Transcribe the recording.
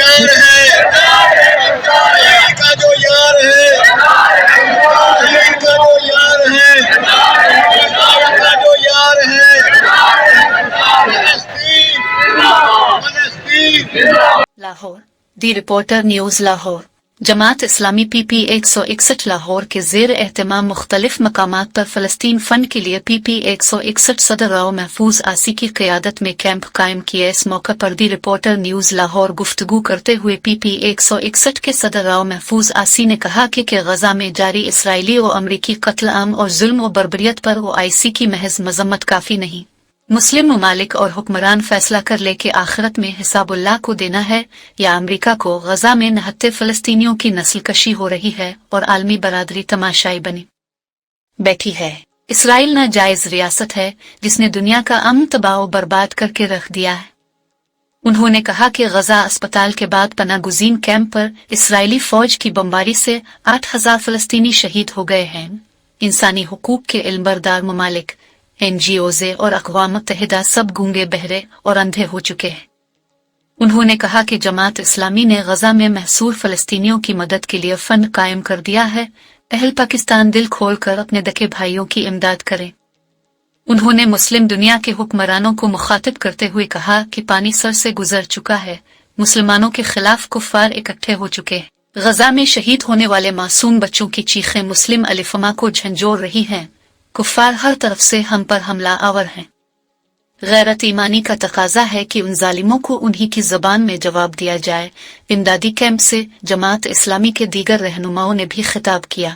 यार है, का जो यार है, का जो यार है, का जो यार है, लाहौर। दी reporter news Lahore. Jamaat Islami PP 161 Lahore के ज़ेर एहतमाम मुख्तलिफ मकामात पर फ़लस्तीन फ़ंड के लिए PP 161 सदर राव महफूज आसी की क़यादत में कैंप कायम किए। इस मौके पर दी रिपोर्टर न्यूज़ लाहौर गुफ्तगू करते हुए PP 161 के सदर राव महफूज आसी ने कहा कि गज़ा में जारी इसराइली और अमरीकी कत्ल आम और जुल्म और बर्बरियत पर OIC की महज मजम्मत काफ़ी नहीं, मुस्लिम ममालिक और हुक्मरान फैसला कर ले कि आखिरत में हिसाबुल्लाह को देना है या अमरीका को। गजा में नहत्ते फ़लस्तीनियों की नस्ल कशी हो रही है और आलमी बरादरी तमाशाई बनी बैठी है। इसराइल नाजायज रियासत है जिसने दुनिया का अमन तबाह बर्बाद करके रख दिया है। उन्होंने कहा कि गजा अस्पताल के बाद पनागुज़ीन कैंप पर इसराइली फौज की बमबारी से 8000 फ़लस्तीनी शहीद हो गए हैं। इंसानी हुकूक के इल्मबरदार ममालिक, NGOs और अक़वाम मुत्तहिदा सब गूंगे बहरे और अंधे हो चुके हैं। उन्होंने कहा कि जमात इस्लामी ने गजा में महसूर फ़लस्तीनियों की मदद के लिए फ़ंड कायम कर दिया है। अहल पाकिस्तान दिल खोल कर अपने दके भाइयों की इमदाद करें। उन्होंने मुस्लिम दुनिया के हुक्मरानों को मुखातिब करते हुए कहा कि पानी सर से गुजर चुका है, मुसलमानों के खिलाफ कुफ्फार इकट्ठे हो चुके हैं। गजा में शहीद होने वाले मासूम बच्चों की चीखें मुस्लिम अलिफमा को झंझोर रही हैं। कुफ्फार हर तरफ से हम पर हमला आवर हैं। गैरत ईमानी का तकाजा है कि उन जालिमों को उन्हीं की ज़बान में जवाब दिया जाए। इमदादी कैंप से जमात इस्लामी के दीगर रहनुमाओं ने भी खिताब किया।